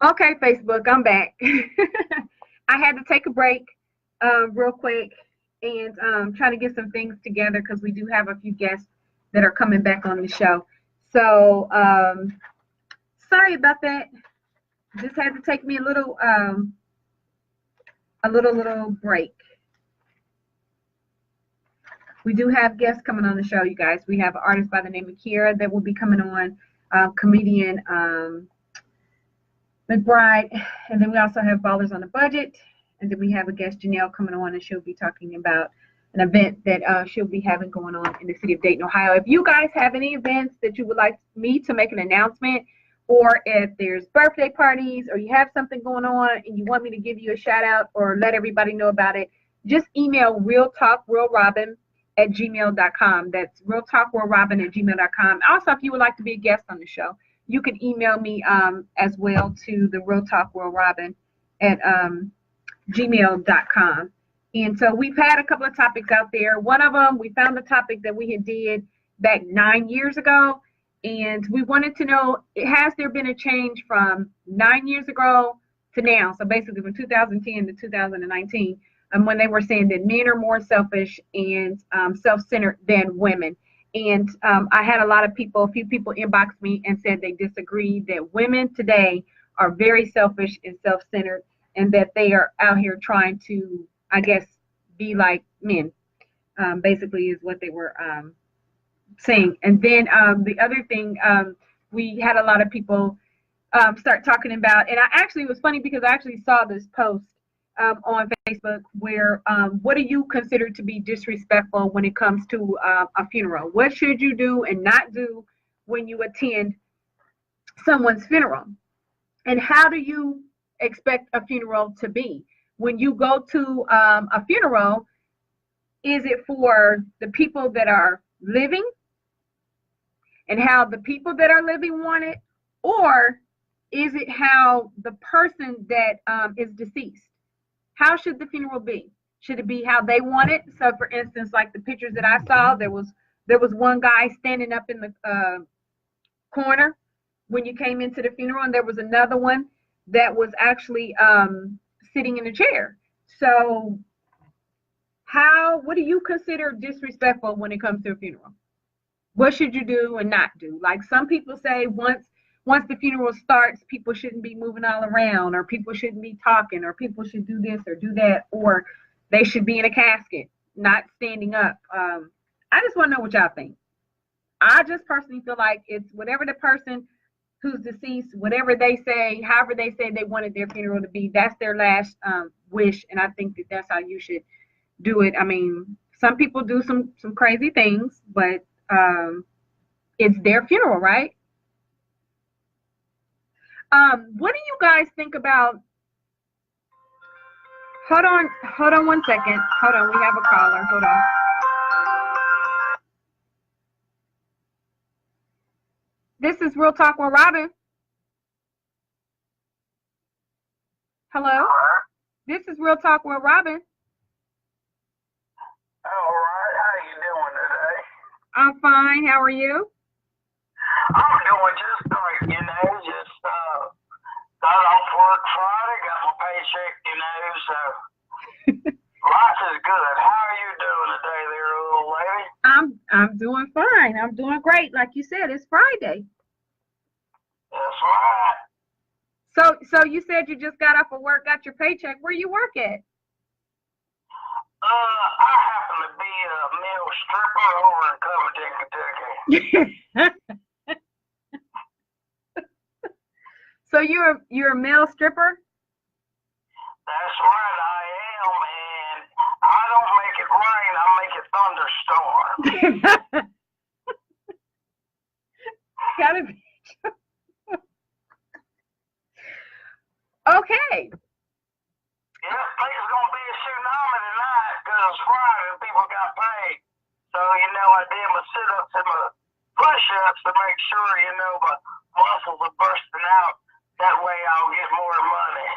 Okay, Facebook, I'm back. I had to take a break real quick and try to get some things together because we do have a few guests that are coming back on the show. So sorry about that. Just had to take me a little break. We do have guests coming on the show, you guys. We have an artist by the name of Kira that will be coming on, comedian McBride, and then we also have Ballers on a Budget, and then we have a guest, Janelle, coming on, and she'll be talking about an event that she'll be having going on in the city of Dayton, Ohio. If you guys have any events that you would like me to make an announcement, or if there's birthday parties, or you have something going on and you want me to give you a shout out or let everybody know about it, just email realtalkrealrobin@gmail.com. That's realtalkrealrobin@gmail.com. Also, if you would like to be a guest on the show, you can email me as well to the Real Talk World Robin at gmail.com. And so we've had a couple of topics out there. One of them, we found a topic that we had did back 9 years ago. And we wanted to know, has there been a change from 9 years ago to now? So basically from 2010 to 2019, when they were saying that men are more selfish and self-centered than women. And I had a few people inbox me and said they disagreed, that women today are very selfish and self-centered, and that they are out here trying to, I guess, be like men, basically is what they were saying. And then the other thing, we had a lot of people start talking about, and it was funny because I actually saw this post on Facebook where what do you consider to be disrespectful when it comes to a funeral? What should you do and not do when you attend someone's funeral? And how do you expect a funeral to be? When you go to a funeral, is it for the people that are living and how the people that are living want it? Or is it how the person that is deceased? How should the funeral be? Should it be how they want it? So, for instance, like the pictures that I saw, there was one guy standing up in the corner when you came into the funeral, and there was another one that was actually sitting in a chair. So, what do you consider disrespectful when it comes to a funeral? What should you do and not do? Like some people say, once the funeral starts, people shouldn't be moving all around, or people shouldn't be talking, or people should do this or do that, or they should be in a casket, not standing up. I just want to know what y'all think. I just personally feel like it's whatever the person who's deceased, whatever they say, however they say they wanted their funeral to be, that's their last wish, and I think that that's how you should do it. I mean, some people do some crazy things, but it's their funeral, right? What do you guys think about? Hold on 1 second. Hold on, we have a caller. Hold on. This is Real Talk with Robin. Hello? This is Real Talk with Robin. All right, how you doing today? I'm fine. How are you? I'm doing just great, just got off work Friday, got my paycheck, so life is good. How are you doing today there, little lady? I'm doing fine. I'm doing great. Like you said, it's Friday. That's right. So you said you just got off of work, got your paycheck. Where you work at? I happen to be a male stripper over in Covington, Kentucky. So you're a male stripper? That's right, I am, and I don't make it rain, I make it thunderstorm. Gotta be. Okay. Yeah, there's gonna be a tsunami tonight because it's Friday and people got paid. So, I did my sit-ups and my push-ups to make sure, my muscles are bursting out. That way I'll get more money.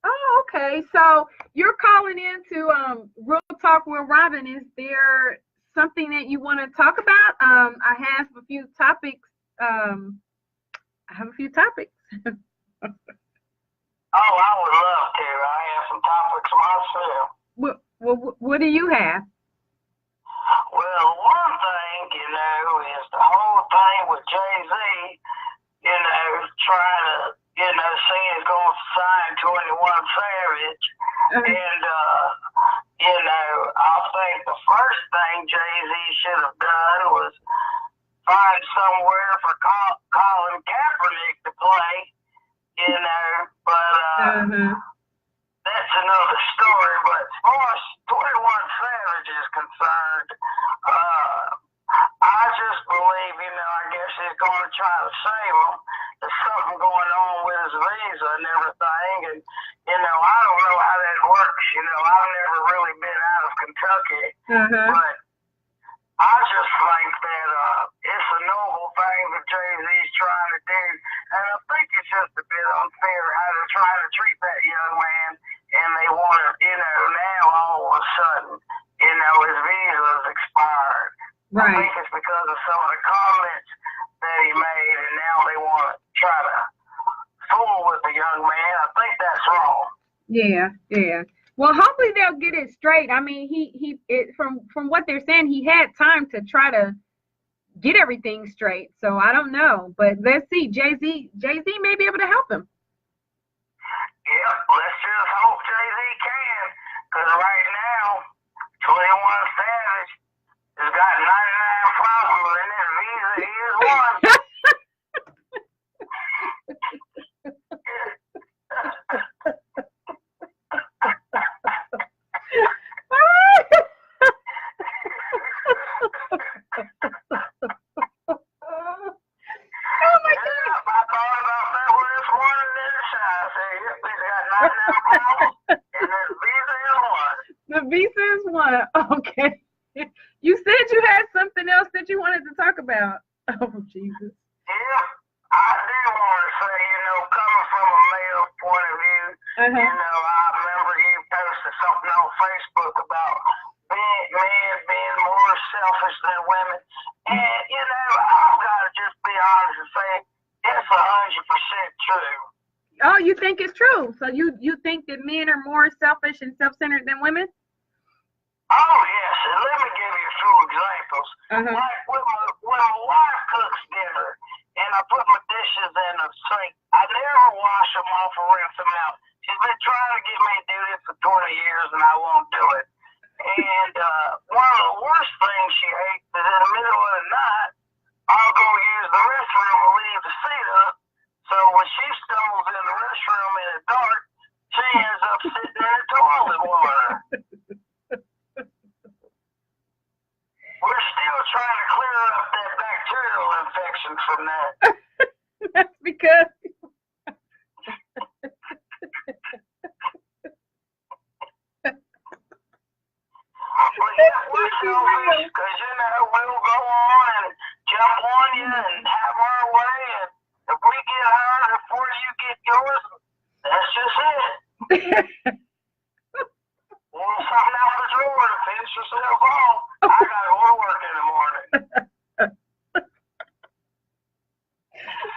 Oh, okay. So you're calling in to Real Talk with Robin. Is there something that you want to talk about? I have a few topics I have a few topics. Oh, I would love to. I have some topics myself. What do you have? Well, one thing, is the whole thing with Jay-Z, trying to, saying he's going to sign 21 Savage. And, I think the first thing Jay-Z should have done was find somewhere for Colin Kaepernick to play, but that's another story. But as far as 21 Savage is concerned, I just believe, I guess he's going to try to save him. There's something going on with his visa and everything, and, I don't know how that works. I've never really been out of Kentucky, but I just think that it's a noble thing that Jay-Z's trying to do, and I think it's just a bit unfair how they're trying to treat that young man, and they want to, now all of a sudden, his visa's expired. Right. I think it's because of some of the comments that he made, and now they want to try to fool with the young man. I think that's wrong. Yeah. Well, hopefully they'll get it straight. I mean, from what they're saying, he had time to try to get everything straight. So I don't know, but let's see. Jay-Z may be able to help him. Yep, let's just hope Jay-Z can, because right now, 21 Savage has got 99 problems, and his visa is one. The visa is one. Okay. You said you had something else that you wanted to talk about. Oh, Jesus. Yeah, I do want to say, coming from a male point of view, I remember you posted something on Facebook about men being more selfish than women. And, I've got to just be honest and say, it's 100% true. Oh, you think it's true? So you think that men are more selfish and self-centered than women? Oh, yes. And let me give you a few examples. Like when my wife cooks dinner and I put my dishes in the sink, I never wash them off or rinse them out. She's been trying to get me to do this for 20 years and I won't do it. And one of the worst things she hates is in the middle of the night, I'll go use the restroom and leave the seat up. So when she stumbles in the restroom in the dark, she ends up sitting in the toilet water. We're still trying to clear up that bacterial infection from that. That's because... Well, yeah, we're selfish because, we'll go on and jump on you and have our way, and if we get ours before you get yours, that's just it. Want something out the drawer to finish yourself off. I got to go to work in the morning.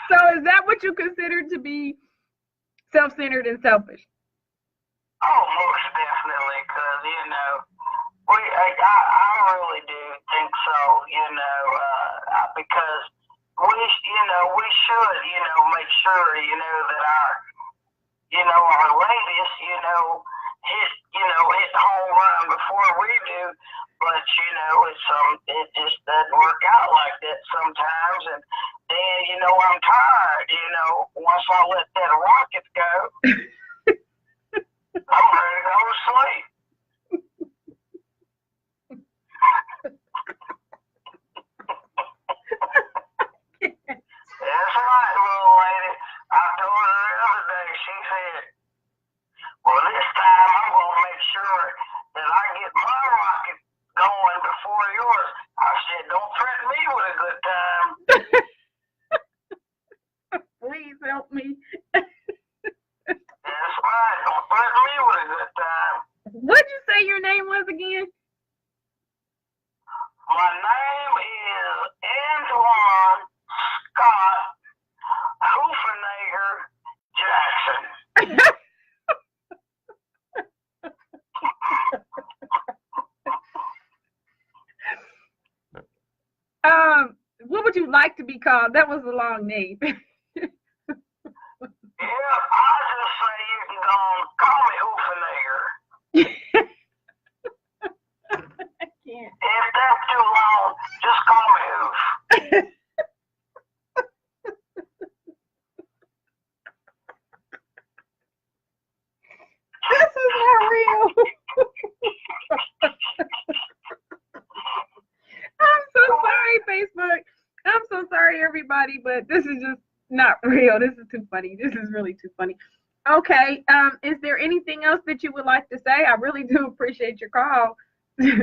So is that what you consider to be self-centered and selfish? Oh, most definitely, because, I really do think so, because we should, make sure, that our ladies, hit home run before we do, but, it just doesn't work out like that sometimes, and then, I'm tired, once I let that rocket go, I'm ready to go to sleep. That's right, little lady. I told her the other day, she said, well, this time I'm going to make sure that I get my rocket going before yours. I said, don't threaten me with a good time. Please help me. That's right. Don't threaten me with a good time. What'd you say your name was again? My name is Antoine Scott. Who like to be called. That was a long name. Yeah, I just say you can call me Hoofenager. I can't. If that's too long, just call me Hoof. This is not real. I'm so sorry, Facebook. I'm so sorry, everybody, but this is just not real. This is too funny. This is really too funny. Okay. Is there anything else that you would like to say? I really do appreciate your call. Oh, no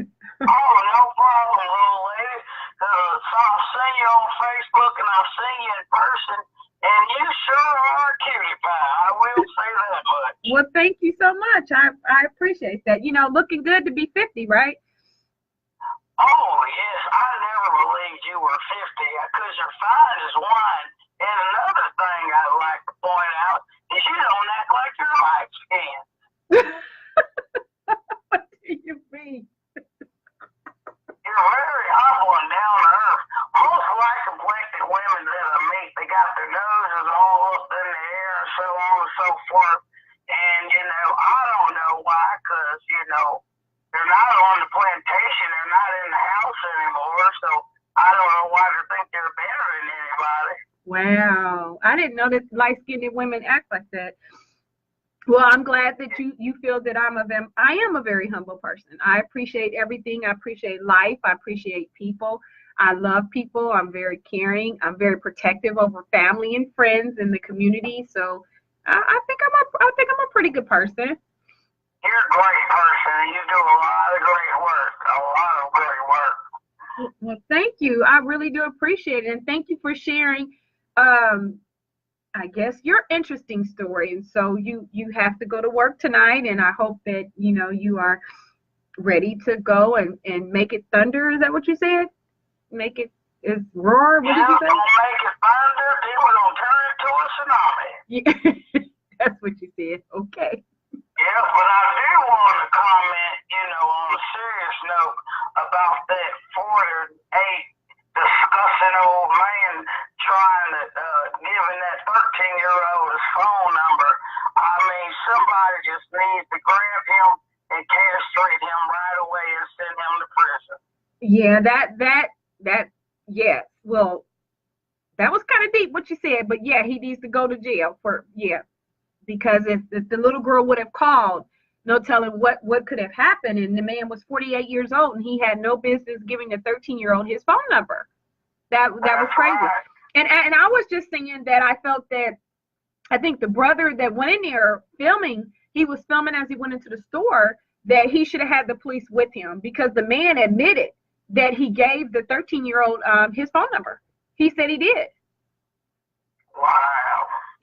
problem, little lady. So I've seen you on Facebook and I've seen you in person, and you sure are a cutie pie. I will say that much. Well, thank you so much. I appreciate that. You know, looking good to be 50, right? Oh, yes. I never believed you were 50 because you're fine as wine. And another thing I'd like to point out is you don't act like you're light skinned. What do you mean? You're very humble and down to earth. Most light complected women that I meet, they got their noses all up in the air and so on and so forth. And, you know, I don't know why, because, you know, they're not on the plantation, they're not in the house anymore, so I don't know why they think they're better than anybody. Wow. I didn't know that light-skinned women act like that. Well, I'm glad that you feel that I am a very humble person. I appreciate everything. I appreciate life. I appreciate people. I love people. I'm very caring. I'm very protective over family and friends in the community. So I think I'm a pretty good person. You're a great person. You do a lot of great work. A lot of great work. Well, thank you. I really do appreciate it. And thank you for sharing, I guess, your interesting story. And so you have to go to work tonight. And I hope that, you know, you are ready to go and make it thunder. Is that what you said? Make it roar? What did you say? We're going to make it thunder. Then we're going to turn it to a tsunami. Yeah, that's what you said. Okay. Yeah, but I do want to comment, you know, on a serious note about that 48 disgusting old man trying to giving that 13-year-old his phone number. I mean, somebody just needs to grab him and castrate him right away and send him to prison. Yeah, yes. Well, that was kind of deep what you said, but yeah, he needs to go to jail because if the little girl would have called, no telling what could have happened. And the man was 48 years old and he had no business giving the 13-year-old his phone number. That was crazy. And I was just saying that I felt that I think the brother that went in there he was filming as he went into the store, that he should have had the police with him because the man admitted that he gave the 13-year-old his phone number. He said he did. Wow.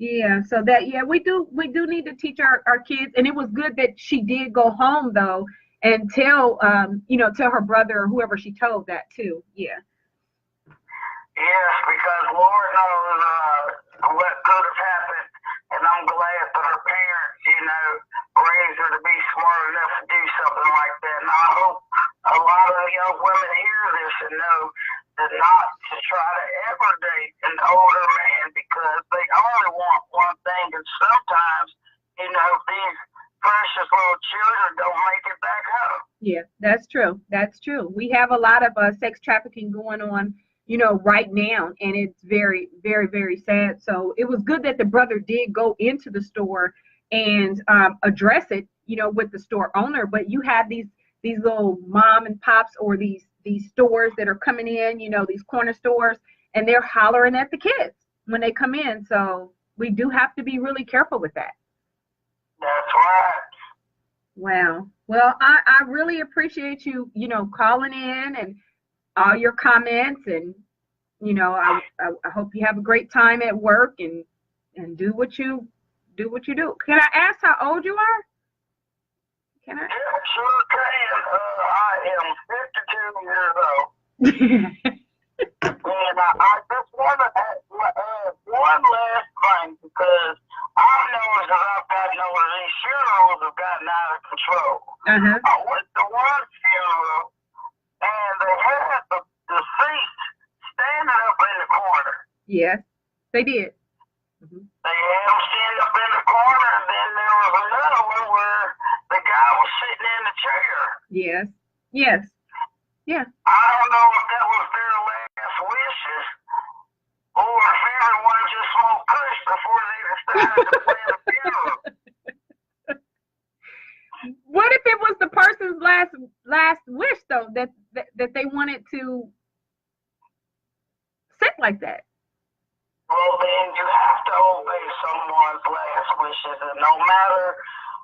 Yeah, so we do need to teach our kids, and it was good that she did go home though and tell her brother or whoever she told that too. Yeah. Yes, because Lord knows what could have happened, and I'm glad that her parents, you know, raised her to be smart enough to do something like that. And I hope a lot of young women hear this and know that not to try to ever date an older man because they only want one thing, and sometimes, you know, these precious little children don't make it back home. Yeah, that's true. That's true. We have a lot of sex trafficking going on, you know, right now, and it's very, very, very sad. So it was good that the brother did go into the store and address it, you know, with the store owner. But you have these little mom and pops or these stores that are coming in, you know, these corner stores, and they're hollering at the kids when they come in. So we do have to be really careful with that. That's right. Wow. Well, I really appreciate you, you know, calling in and all your comments, and you know, I hope you have a great time at work and do what you do. Can I ask how old you are? Can I? Yeah, sure can. I am 52 years old. And I just want to add one last thing, because I noticed that I've gotten over these funerals have gotten out of control. I went to one funeral and they had the deceased standing up in the corner. Yes, they did. Mm-hmm. They had them sitting up in the corner, and then there was another one where the guy was sitting in the chair. Yes. Yes. Yeah. I don't know if that was their last wishes, or if everyone just smoked kush before they decided to plan a funeral. What if it was the person's last wish though, that they wanted to sit like that? Well, then you have to obey someone's last wishes, and no matter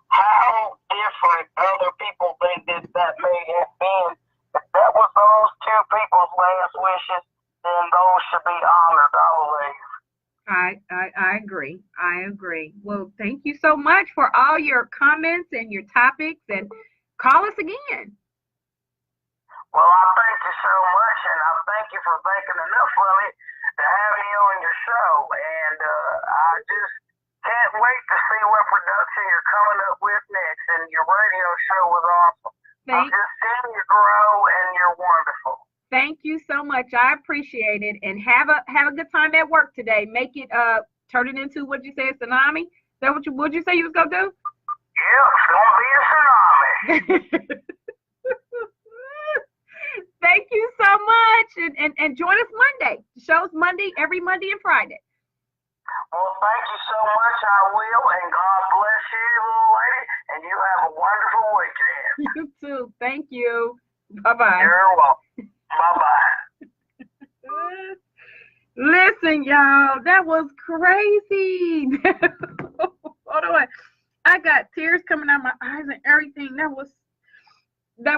how different other people think that may have been, if that was those two people's last wishes, then those should be honored always. I agree. I agree. Well, thank you so much for all your comments and your topics, and call us again. Well, I thank you so much, and I thank you for thinking enough of me to have me on your show, and I just can't wait to see what production you're coming up with next, and your radio show was awesome. I'm just seeing you grow, and you're wonderful. Thank you so much. I appreciate it, and have a good time at work today. Make it turn it into, what you say, a tsunami? Is that what you say you was gonna do? Yep, it's gonna be a tsunami. Thank you so much, and join us Monday. The show's every Monday and Friday. Well, thank you so much. I will, and God bless you, little lady, and you have a wonderful weekend. You too. Thank you. Bye-bye. You're welcome. Bye-bye. Listen, y'all, that was crazy. Hold on. I got tears coming out my eyes and everything. That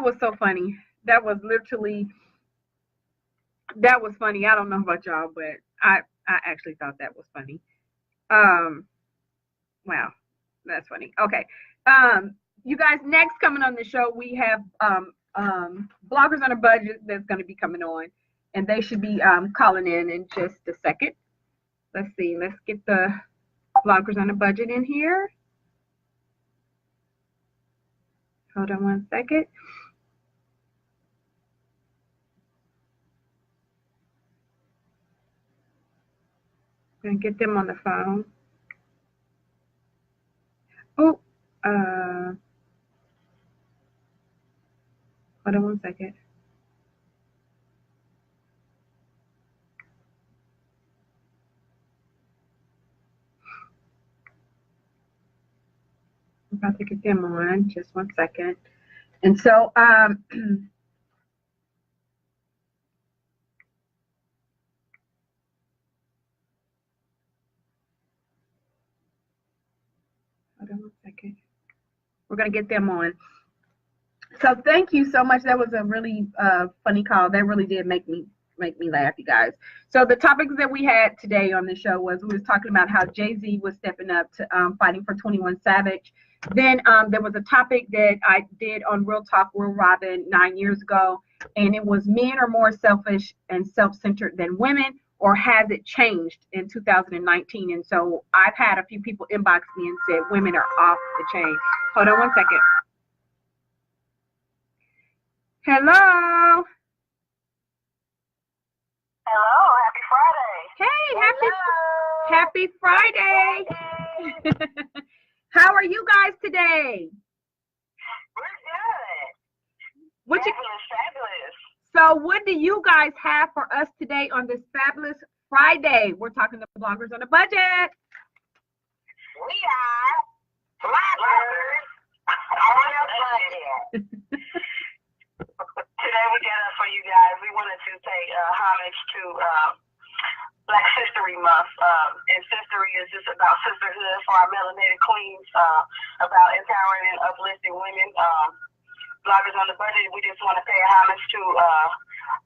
was so funny. That was funny. I don't know about y'all, but I actually thought that was funny. Wow, that's funny. Okay. You guys, next coming on the show, we have Bloggers on a Budget that's going to be coming on, and they should be calling in just a second. Let's see. Let's get the Bloggers on a Budget in here. Hold on one second. And get them on the phone. Oh, hold on one second. I'm about to get them on. Just one second. And so, hold on one second. We're going to get them on. So thank you so much. That was a really funny call. That really did make me laugh, you guys. So the topics that we had today on the show was, we was talking about how Jay-Z was stepping up to fighting for 21 Savage. Then there was a topic that I did on Real Talk, Real Robin 9 years ago, and it was, men are more selfish and self-centered than women, or has it changed in 2019? And so I've had a few people inbox me and said women are off the chain. Hold on one second. Hello. Hello, happy Friday. Hey, happy Friday. How are you guys today? We're good. Fabulous. So what do you guys have for us today on this fabulous Friday? We're talking to Bloggers on a Budget. We are Bloggers on a Budget. Today we got up for you guys. We wanted to pay homage to Black Sistery Month. And sistery is just about sisterhood for our melanated queens, about empowering and uplifting women. Bloggers on the Budget, we just want to pay homage to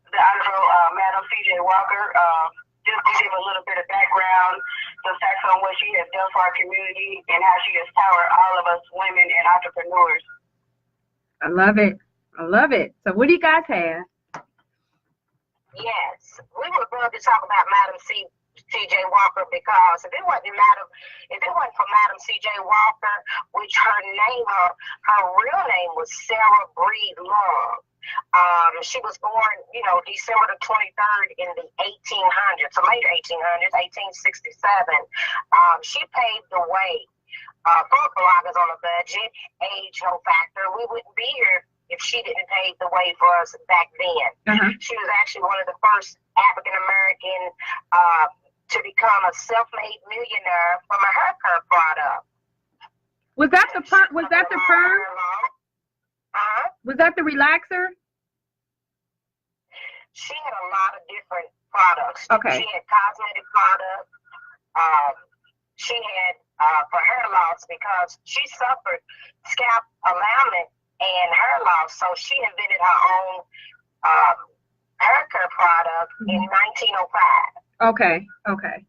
the Honorable Madam C.J. Walker. Just to give a little bit of background, some facts on what she has done for our community and how she has powered all of us women and entrepreneurs. I love it. I love it. So what do you guys have? Yes, we would love to talk about Madam C.J. Walker, because if it wasn't for Madam C.J. Walker, which her real name was Sarah Breed Long. She was born, December the 23rd in the 1800s, so later 1800s, 1867. She paved the way for bloggers on a budget. Age no factor. We wouldn't be here if she didn't pave the way for us back then. She was actually one of the first African American to become a self-made millionaire from a hair care product. Was that the perm? Was that the perm? Was that the relaxer? She had a lot of different products. Okay. She had cosmetic products. She had for hair loss because she suffered scalp alignment and hair loss, so she invented her own hair care product in 1905. Okay. Okay.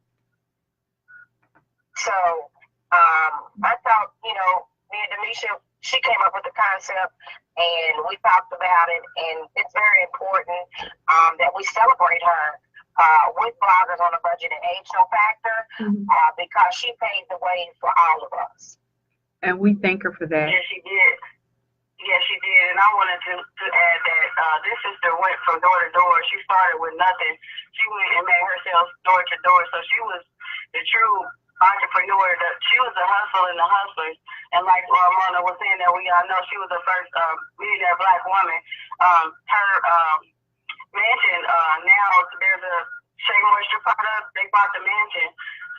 So I thought, me and Denisha, she came up with the concept, and we talked about it, and it's very important that we celebrate her with bloggers on a budget and age no factor, because she paved the way for all of us. And we thank her for that. Yes, she did. Yes, she did. And I wanted to add that this sister went from door to door. She started with nothing. She went and made herself door to door. So she was the true entrepreneur. She was the hustle and the hustlers. And like Mona was saying, that we all know, she was the first millionaire Black woman. Her mansion, now there's a Shea Moisture product. They bought the mansion.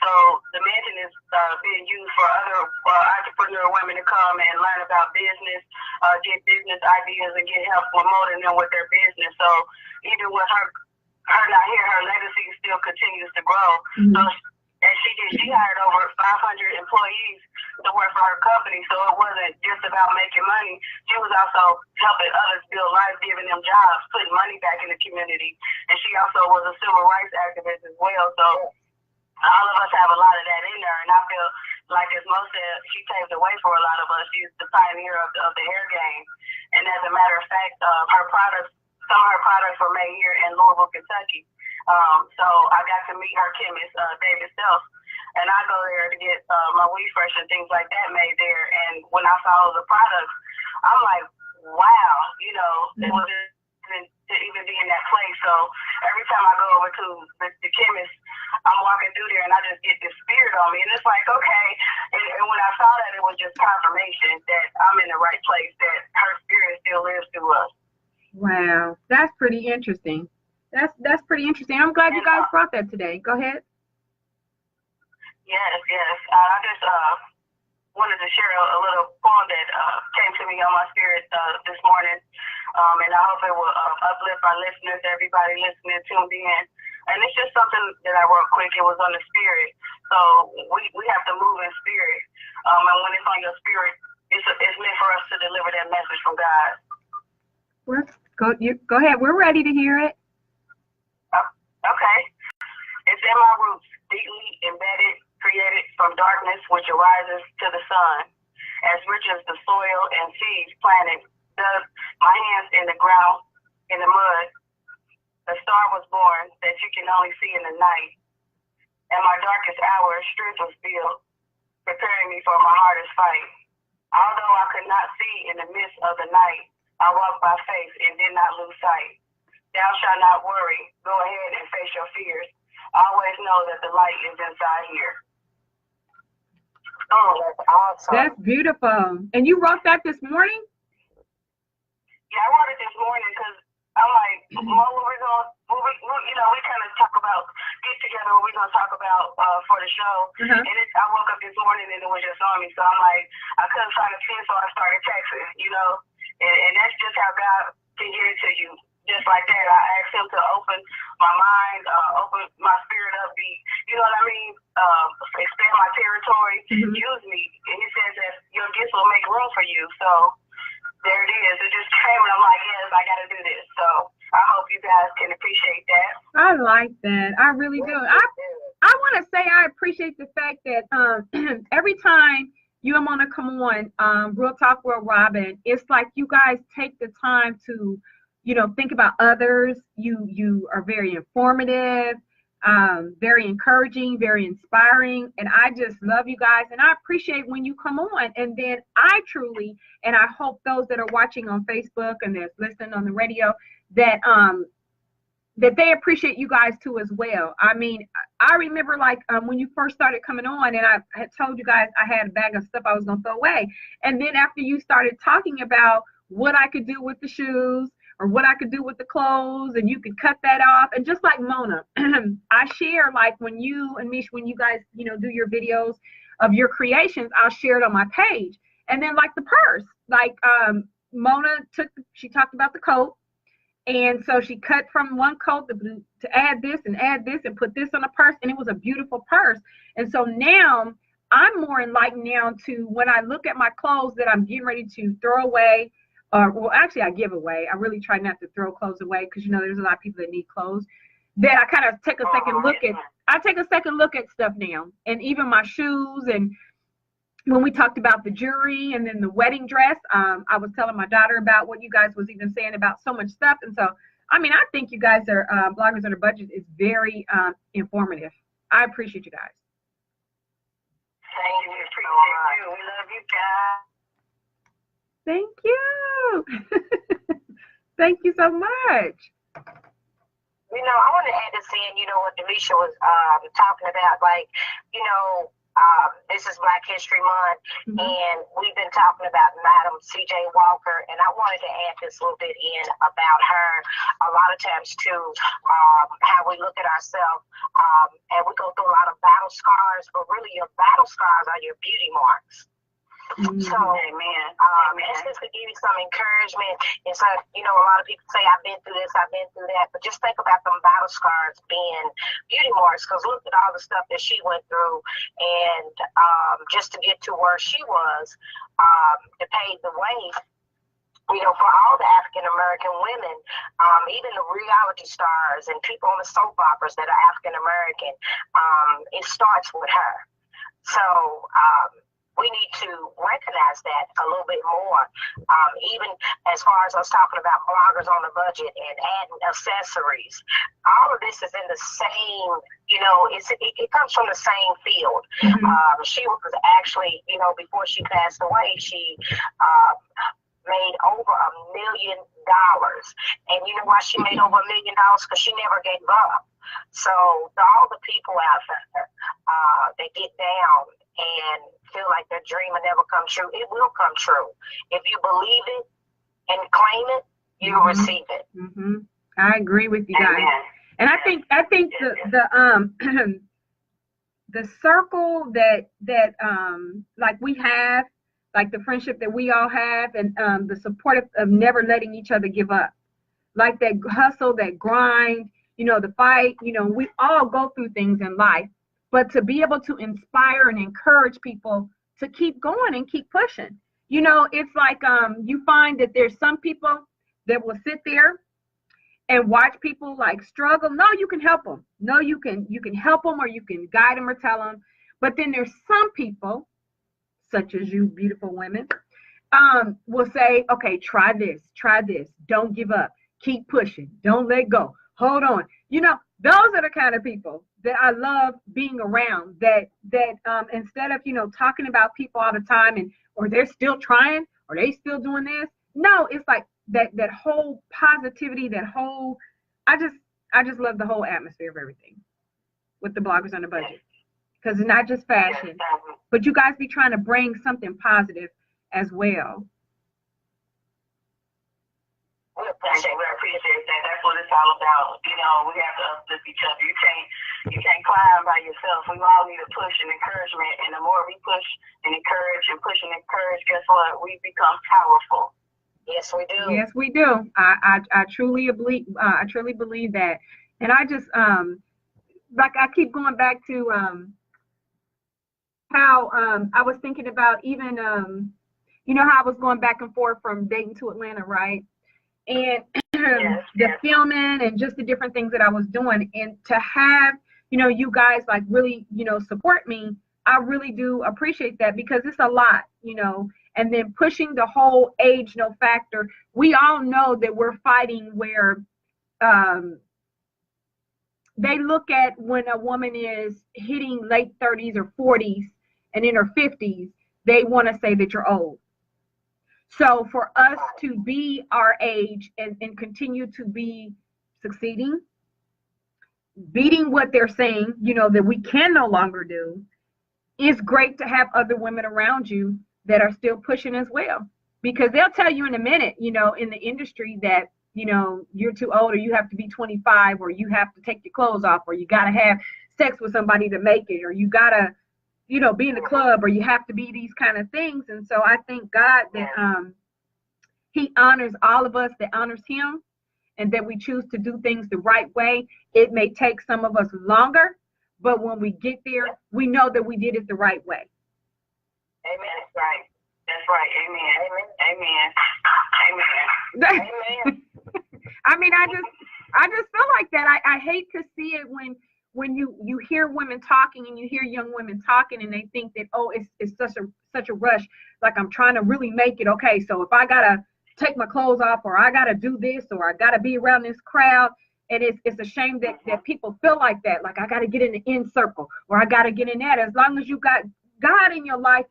So the mansion is being used for other entrepreneur women to come and learn about business, get business ideas, and get help promoting them with their business. So even with her not here, her legacy still continues to grow. So as she hired over 500 employees to work for her company. So it wasn't just about making money. She was also helping others build life, giving them jobs, putting money back in the community. And she also was a civil rights activist as well. So all of us have a lot of that in her, and I feel like, as Mo said, she paved the way for a lot of us. She's the pioneer of the hair game. And as a matter of fact, some of her products were made here in Louisville, Kentucky. So I got to meet her chemist, David Self, and I go there to get my weed fresh and things like that made there. And when I saw the products, I'm like, wow, it was to even be in that place. So every time I go over to the chemist, I'm walking through there and I just get this spirit on me. And it's like, okay. And when I saw that, it was just confirmation that I'm in the right place, that her spirit still lives through us. Wow. That's pretty interesting. That's pretty interesting. I'm glad you guys brought that today. Go ahead. Yes. I just wanted to share a little poem that came to me on my spirit this morning. And I hope it will uplift our listeners, everybody listening, tuned in. And it's just something that I wrote quick. It was on the spirit. So we have to move in spirit. And when it's on your spirit, it's meant for us to deliver that message from God. Go ahead. We're ready to hear it. Okay. It's in my roots, deeply embedded, created from darkness, which arises to the sun. As rich as the soil and seeds planted, dug my hands in the ground, in the mud. A star was born that you can only see in the night. In my darkest hour, strength was built, preparing me for my hardest fight. Although I could not see in the midst of the night, I walked by faith and did not lose sight. Thou shalt not worry. Go ahead and face your fears. Always know that the light is inside here. Oh, that's awesome. That's beautiful. And you wrote that this morning? Yeah, I wrote it this morning because I'm like, Mo, we kind of talk about, get together, what we're going to talk about for the show. And I woke up this morning and it was just on me. So I'm like, I couldn't find a pen, so I started texting, and that's just how God can get it to you. Just like that, I asked him to open my mind, open my spirit up, expand my territory, use me. And he says that your gifts will make room for you. So there it is. It just came and I'm like, yes, I got to do this. So I hope you guys can appreciate that. I like that. I really do. I want to say I appreciate the fact that every time you and Mona come on, Real Talk World Robin, it's like you guys take the time to think about others. You are very informative. very encouraging, very inspiring. And I just love you guys. And I appreciate when you come on. And then I truly, and I hope those that are watching on Facebook and that's listening on the radio, that that they appreciate you guys too as well. I mean, I remember like when you first started coming on, and I had told you guys I had a bag of stuff I was gonna throw away. And then after you started talking about what I could do with the shoes or what I could do with the clothes, and you could cut that off. And just like Mona, I share, like when you and Mish, when you guys, you know, do your videos of your creations, I'll share it on my page. And then like the purse, like Mona she talked about the coat. And so she cut from one coat to add this and put this on a purse, and it was a beautiful purse. And so now I'm more enlightened now to when I look at my clothes that I'm getting ready to throw away, well, actually I give away. I really try not to throw clothes away because, you know, there's a lot of people that need clothes. Then I kind of take a second look at stuff now, and even my shoes. And when we talked about the jewelry and then the wedding dress, I was telling my daughter about what you guys was even saying about so much stuff. And so, I mean, I think you guys are, Bloggers on a Budget is very informative. I appreciate you guys. Thank you. Appreciate you. We love you, guys. Thank you. Thank you so much. You know, I want to add this in, you know, what Delisha was talking about, like, you know, this is Black History Month, and we've been talking about Madam C.J. Walker, and I wanted to add this little bit in about her. A lot of times, too, how we look at ourselves, and we go through a lot of battle scars, but really your battle scars are your beauty marks. So, amen. It's just to give you some encouragement. It's like, you know, a lot of people say, I've been through this, I've been through that, but just think about them battle scars being beauty marks, because look at all the stuff that she went through, and just to get to where she was, to pave the way, you know, for all the African American women, even the reality stars and people on the soap operas that are African American, it starts with her. So, we need to recognize that a little bit more, even as far as us talking about bloggers on the budget and adding accessories. All of this is in the same, you know, it comes from the same field. She was actually, you know, before she passed away, she made over $1 million. And you know why she made over $1 million? Because she never gave up. So to all the people out there that get down and feel like their dream will never come true, it will come true. If you believe it and claim it, you'll receive it. I agree with you guys. And I think the circle that like we have, like the friendship that we all have, and the support of never letting each other give up, like that hustle, that grind, you know, the fight, you know, we all go through things in life. But to be able to inspire and encourage people to keep going and keep pushing. You know, it's like you find that there's some people that will sit there and watch people like struggle. No, you can help them. No, you can help them, or you can guide them or tell them. But then there's some people, such as you beautiful women, will say, okay, try this. Don't give up. Keep pushing. Don't let go. Hold on. You know, those are the kind of people that I love being around, that instead of, you know, talking about people all the time or they're still trying or they still doing this. No, it's like that whole positivity, I just love the whole atmosphere of everything with the Bloggers on a Budget, because it's not just fashion, but you guys be trying to bring something positive as well. We appreciate that. That's what it's all about. You know, we have to uplift each other. You can't climb by yourself. We all need a push and encouragement. And the more we push and encourage and push and encourage, guess what? We become powerful. Yes, we do. Yes, we do. I truly believe that. And I just like I keep going back to how I was thinking about even you know how I was going back and forth from Dayton to Atlanta, right? And the filming and just the different things that I was doing, and to have, you know, you guys like really, you know, support me. I really do appreciate that, because it's a lot, you know. And then pushing the whole age no factor. We all know that we're fighting where they look at when a woman is hitting late 30s or 40s and in her 50s, they want to say that you're old. So for us to be our age and continue to be succeeding, beating what they're saying, that we can no longer do, it's great to have other women around you that are still pushing as well. Because they'll tell you in a minute, in the industry that, you're too old, or you have to be 25, or you have to take your clothes off, or you got to have sex with somebody to make it, or you got to, be in the club, or you have to be these kind of things. And so I thank God that he honors all of us, that honors him, and that we choose to do things the right way. It may take some of us longer, but when we get there, we know that we did it the right way. Amen. That's right. That's right. Amen. Amen. Amen. Amen. I mean, I just feel like that. I hate to see it when you hear women talking and you hear young women talking and they think that, oh, it's such a rush. Like, I'm trying to really make it. Okay, so if I gotta take my clothes off, or I gotta do this, or I gotta be around this crowd, and it's a shame that people feel like that. Like, I gotta get in the in circle, or I gotta get in that. As long as you got God in your life,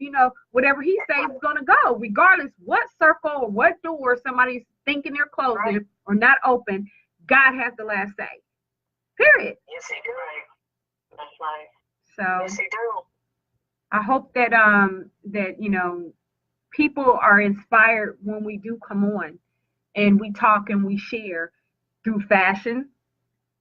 whatever he says is gonna go, regardless what circle or what door somebody's thinking they're closing or not open. God has the last say. Period. Yes, he do. That's right. So yes, he do. I hope that that people are inspired when we do come on and we talk and we share through fashion,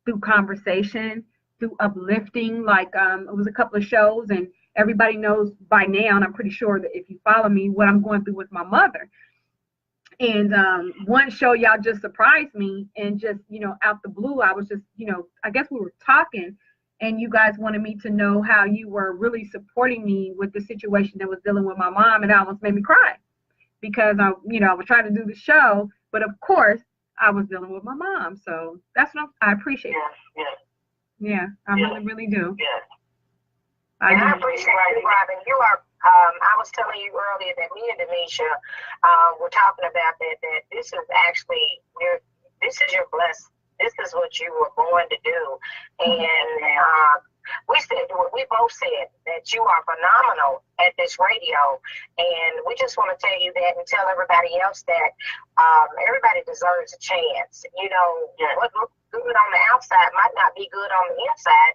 through conversation, through uplifting. Like it was a couple of shows, and everybody knows by now, and I'm pretty sure that if you follow me, what I'm going through with my mother. And one show, y'all just surprised me, and just, out the blue, I was just, I guess we were talking, and you guys wanted me to know how you were really supporting me with the situation that was dealing with my mom, and it almost made me cry because I was trying to do the show, but of course I was dealing with my mom. So that's what I appreciate. Yes. Yeah, I really, really do. Yes. I appreciate you, Robin. You are. I was telling you earlier that me and Denisha were talking about that this is actually this is your blessing. This is what you were born to do, and we both said that you are phenomenal at this radio, and we just want to tell you that and tell everybody else that everybody deserves a chance. What looks good on the outside might not be good on the inside,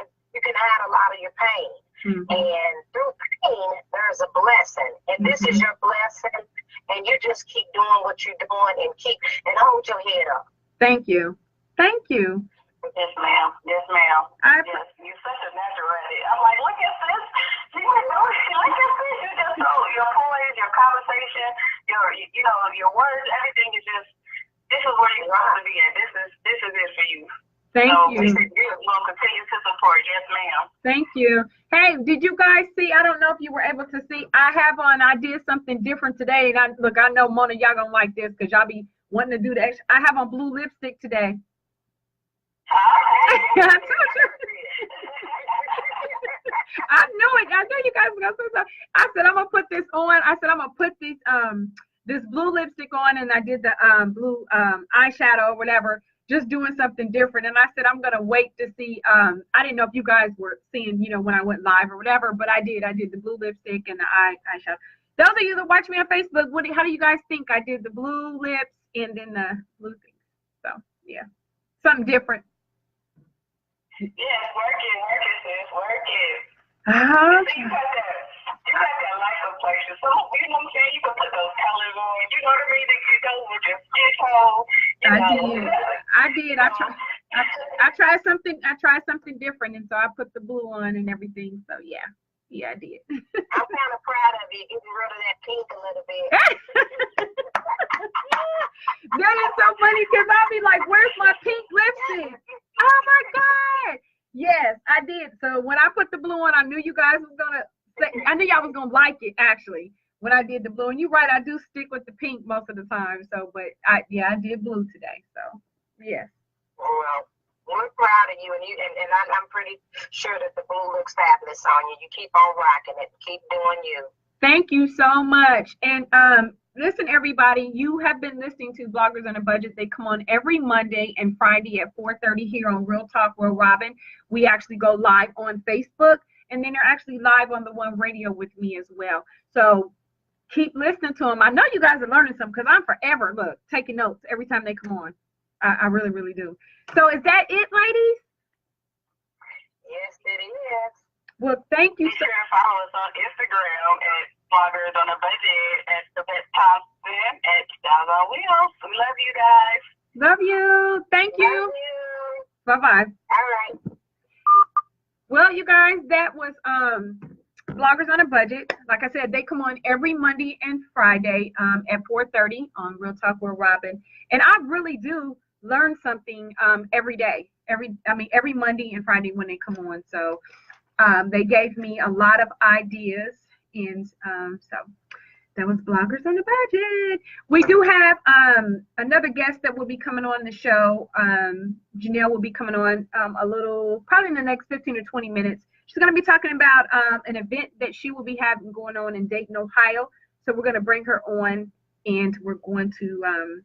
and you can hide a lot of your pain. Mm-hmm. And through pain, there's a blessing. And this is your blessing. And you just keep doing what you're doing and hold your head up. Thank you. Thank you. Yes, ma'am. Yes, ma'am. Yes, you're such a natural at it. I'm like, look at this. Look at this. You just know your poise, your conversation, your words, everything is just, this is where you're supposed to be at. This is it for you. Thank you. We'll continue to support. Yes, ma'am. Thank you. Hey, did you guys see? I don't know if you were able to see. I did something different today. And I know Mona, y'all gonna like this because y'all be wanting to do the extra. I have on blue lipstick today. I told you. I knew it. I knew you guys were gonna say something. I said I'm gonna put this on. I said I'm gonna put this blue lipstick on, and I did the blue eyeshadow or whatever. Just doing something different. And I said, I'm going to wait to see. I didn't know if you guys were seeing, when I went live or whatever, but I did. I did the blue lipstick and the eyeshadow. Those of you that watch me on Facebook, how do you guys think? I did the blue lips and then the blue things. So, yeah, something different. Yeah, it's working, sis, working. Okay. You got that life of pleasure. So, you know what I'm saying? You can put those colors on. You know what I mean? That go with your skin tone. I did. I tried something different, and so I put the blue on and everything. So yeah, I did. I'm kind of proud of you getting rid of that pink a little bit. That is so funny because I'll be like, "Where's my pink lipstick?" Oh my God! Yes, I did. So when I put the blue on, I knew you guys was gonna. I knew y'all was gonna like it actually. When I did the blue, and you're right, I do stick with the pink most of the time. So, but I did blue today. So, yes. Well, we're proud of you, and I'm pretty sure that the blue looks fabulous on you. You keep on rocking it. Keep doing you. Thank you so much. And listen, everybody, you have been listening to Bloggers on a Budget. They come on every Monday and Friday at 4:30 here on Real Talk with Robin. We actually go live on Facebook, and then they're actually live on the One Radio with me as well. So keep listening to them. I know you guys are learning something because I'm forever, taking notes every time they come on. I really, really do. So is that it, ladies? Yes, it is. Well, thank you. Be sure to follow us on Instagram at Bloggers on a Budget at the best time spent at Styles on Wheels. We love you guys. Love you. Thank you. Love you. Bye-bye. All right. Well, you guys, that was Bloggers on a Budget. Like I said, they come on every Monday and Friday at 4:30 on Real Talk with Robin. And I really do learn something every day. Every Monday and Friday when they come on. So they gave me a lot of ideas, and so that was Bloggers on a Budget. We do have another guest that will be coming on the show. Janelle will be coming on probably in the next 15 or 20 minutes. She's going to be talking about an event that she will be having going on in Dayton, Ohio. So we're going to bring her on, and we're going to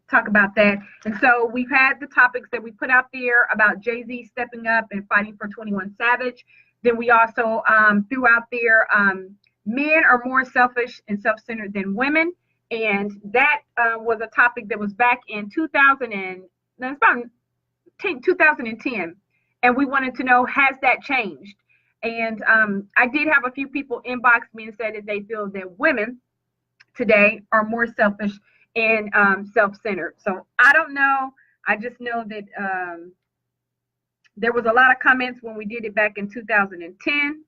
talk about that. And so we've had the topics that we put out there about Jay-Z stepping up and fighting for 21 Savage. Then we also threw out there men are more selfish and self-centered than women. And that was a topic that was back in 2010. And we wanted to know, has that changed? And I did have a few people inbox me and said that they feel that women today are more selfish and self-centered. So I don't know. I just know that there was a lot of comments when we did it back in 2010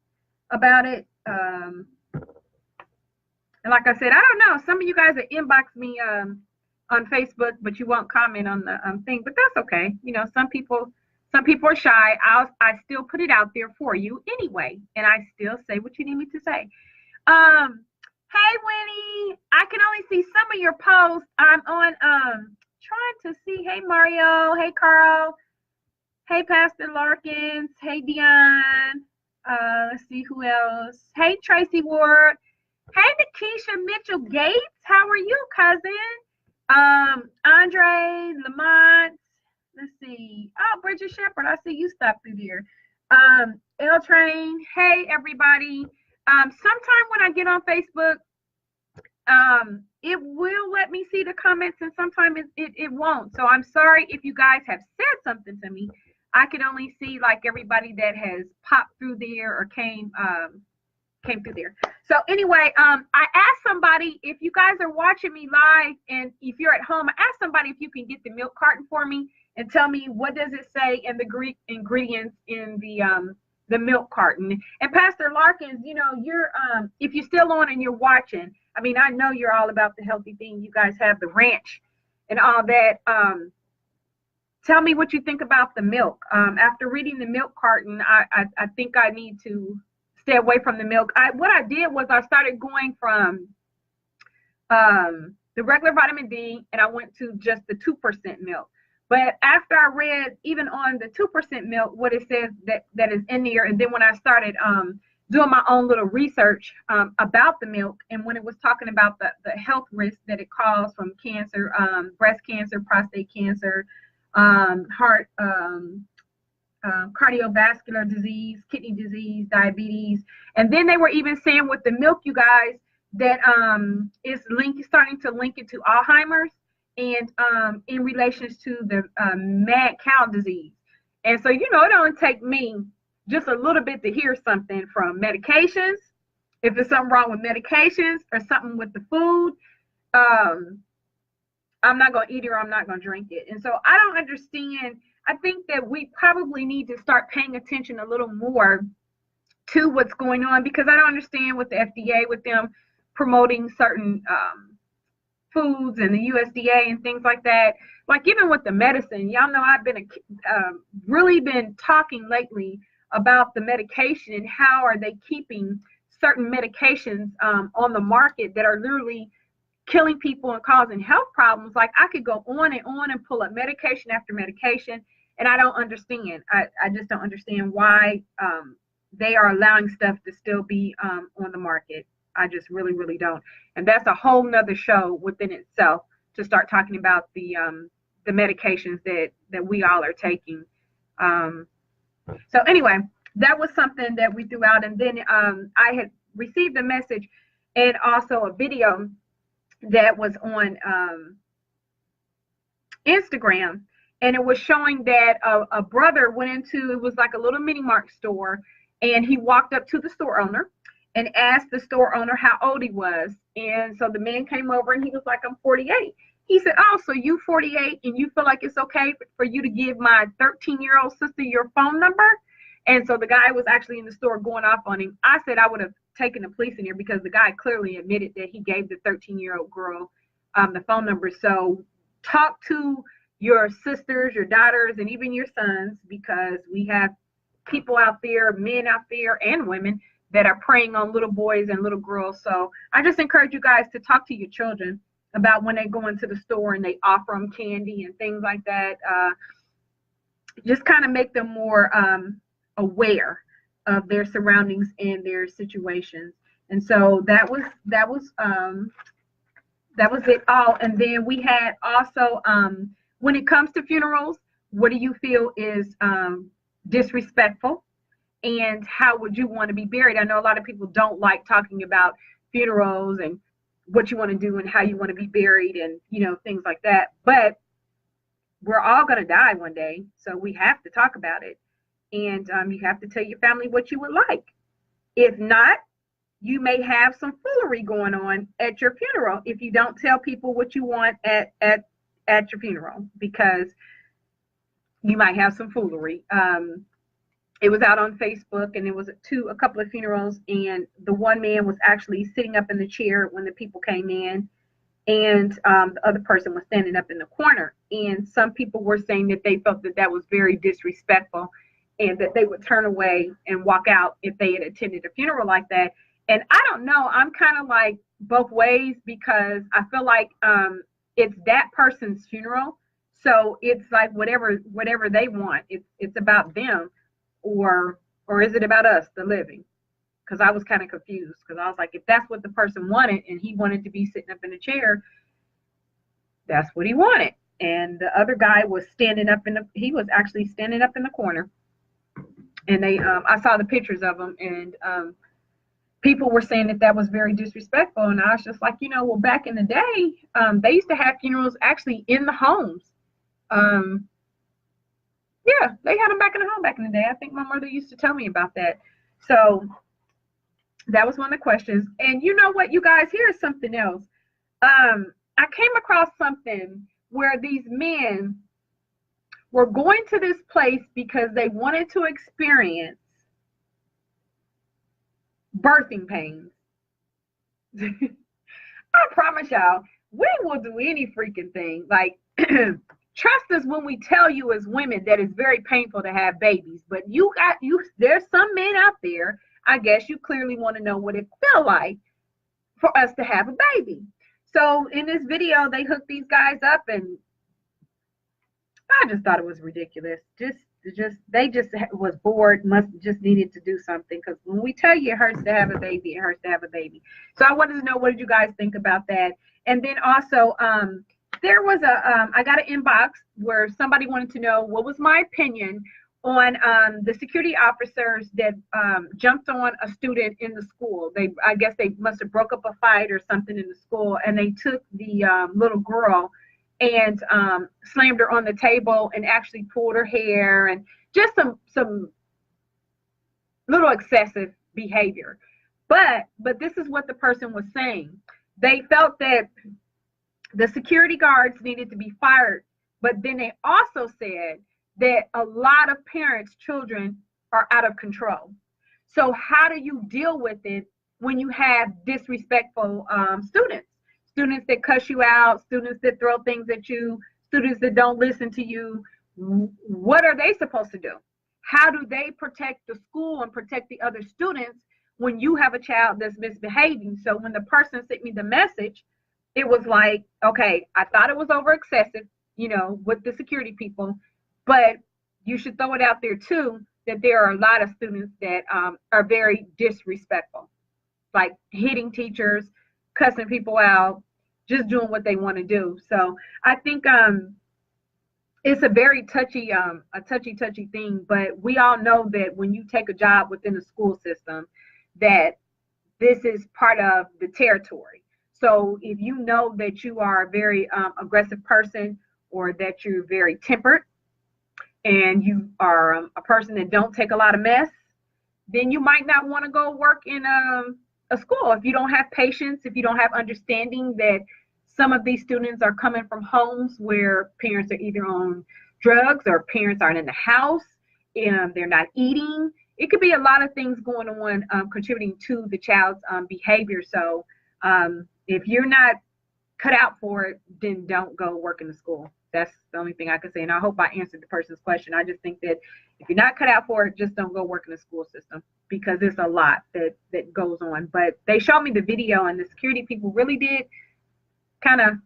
about it. And like I said, I don't know. Some of you guys have inboxed me on Facebook, but you won't comment on the thing. But that's okay. You know, some people are shy. I still put it out there for you anyway, and I still say what you need me to say. Hey, Winnie, I can only see some of your posts. I'm on trying to see. Hey, Mario. Hey, Carl. Hey, Pastor Larkins. Hey, Dion. Let's see who else. Hey, Tracy Ward. Hey, Nikisha Mitchell Gates. How are you, cousin? Andre Lamont. Let's see. Oh, Bridget Shepard. I see you stopped through there. L Train. Hey, everybody. Sometime when I get on Facebook, it will let me see the comments, and sometimes it won't. So I'm sorry if you guys have said something to me. I can only see like everybody that has popped through there or came through there. So anyway, I asked somebody, if you guys are watching me live and if you're at home, I asked somebody if you can get the milk carton for me and tell me what does it say in the Greek ingredients in the milk carton. And Pastor Larkins, you know, you're if you're still on and you're watching, I mean, I know you're all about the healthy thing. You guys have the ranch and all that. Tell me what you think about the milk. After reading the milk carton, I think I need to stay away from the milk. What I did was I started going from the regular vitamin D, and I went to just the 2% milk. But after I read even on the 2% milk, what it says that is in there, and then when I started doing my own little research about the milk, and when it was talking about the health risks that it caused from cancer, breast cancer, prostate cancer, heart, cardiovascular disease, kidney disease, diabetes. And then they were even saying with the milk, you guys, that it's starting to link it to Alzheimer's and in relations to the mad cow disease. And so, you know, it don't take me just a little bit to hear something from medications. If there's something wrong with medications or something with the food, I'm not going to eat it or I'm not going to drink it. And so I don't understand. I think that we probably need to start paying attention a little more to what's going on, because I don't understand with the FDA, with them promoting certain foods and the USDA and things like that. Like even with the medicine, y'all know I've been really been talking lately about the medication and how are they keeping certain medications on the market that are literally killing people and causing health problems. Like I could go on and pull up medication after medication, and I don't understand. I just don't understand why they are allowing stuff to still be on the market. I just really, really don't. And that's a whole nother show within itself to start talking about the medications that we all are taking. So anyway, that was something that we threw out. And then I had received a message and also a video that was on Instagram, and it was showing that a brother went into, it was like a little mini mart store, and he walked up to the store owner and asked the store owner how old he was. And so the man came over and he was like, I'm 48. He said, oh, so you 48 and you feel like it's okay for you to give my 13-year-old sister your phone number? And so the guy was actually in the store going off on him. I said I would have taken the police in here because the guy clearly admitted that he gave the 13-year-old girl the phone number. So talk to your sisters, your daughters, and even your sons, because we have people out there, men out there and women, that are preying on little boys and little girls. So I just encourage you guys to talk to your children about when they go into the store and they offer them candy and things like that. Just kind of make them more aware of their surroundings and their situations. And so that was it all. And then we had also, when it comes to funerals, what do you feel is disrespectful, and how would you want to be buried? I know a lot of people don't like talking about funerals and what you want to do and how you want to be buried and, you know, things like that. But we're all going to die one day, so we have to talk about it. And you have to tell your family what you would like. If not, you may have some foolery going on at your funeral if you don't tell people what you want at your funeral, because you might have some foolery. It was out on Facebook, and it was a couple of funerals, and the one man was actually sitting up in the chair when the people came in, and the other person was standing up in the corner. And some people were saying that they felt that that was very disrespectful, and that they would turn away and walk out if they had attended a funeral like that. And I don't know, I'm kind of like both ways, because I feel like it's that person's funeral, so it's like whatever they want. It's about them, or is it about us, the living? Because I was kind of confused, because I was like, if that's what the person wanted and he wanted to be sitting up in a chair, that's what he wanted. And the other guy was he was actually standing up in the corner. And I saw the pictures of him, and people were saying that was very disrespectful. And I was just like, well, back in the day, they used to have funerals actually in the homes. Yeah, they had them back in the home back in the day. I think my mother used to tell me about that. So that was one of the questions. And you know what, you guys, here's something else. I came across something where these men were going to this place because they wanted to experience birthing pains. I promise y'all, we will do any freaking thing. Like, trust us when we tell you as women that it's very painful to have babies. But there's some men out there, I guess you clearly want to know what it felt like for us to have a baby. So in this video, they hooked these guys up, and I just thought it was ridiculous. They just was bored, just needed to do something. Because when we tell you it hurts to have a baby, it hurts to have a baby. So I wanted to know, what did you guys think about that? And then also, there was I got an inbox where somebody wanted to know what was my opinion on the security officers that jumped on a student in the school. I guess they must have broke up a fight or something in the school, and they took the little girl and slammed her on the table and actually pulled her hair, and just some little excessive behavior. But this is what the person was saying. They felt that the security guards needed to be fired, but then they also said that a lot of parents' children are out of control. So how do you deal with it when you have disrespectful students that cuss you out, students that throw things at you, students that don't listen to you? What are they supposed to do? How do they protect the school and protect the other students when you have a child that's misbehaving? So when the person sent me the message, it was like, okay, I thought it was over excessive, with the security people, but you should throw it out there too, that there are a lot of students that are very disrespectful. like hitting teachers, cussing people out, just doing what they want to do. So I think it's a very touchy thing, but we all know that when you take a job within the school system, that this is part of the territory. So if you know that you are a very aggressive person, or that you're very tempered, and you are a person that don't take a lot of mess, then you might not want to go work in a school. If you don't have patience, if you don't have understanding that some of these students are coming from homes where parents are either on drugs or parents aren't in the house and they're not eating. It could be a lot of things going on contributing to the child's behavior. So if you're not cut out for it, then don't go work in the school. That's the only thing I can say. And I hope I answered the person's question. I just think that if you're not cut out for it, just don't go work in the school system, because there's a lot that goes on. But they showed me the video, and the security people really did kind of,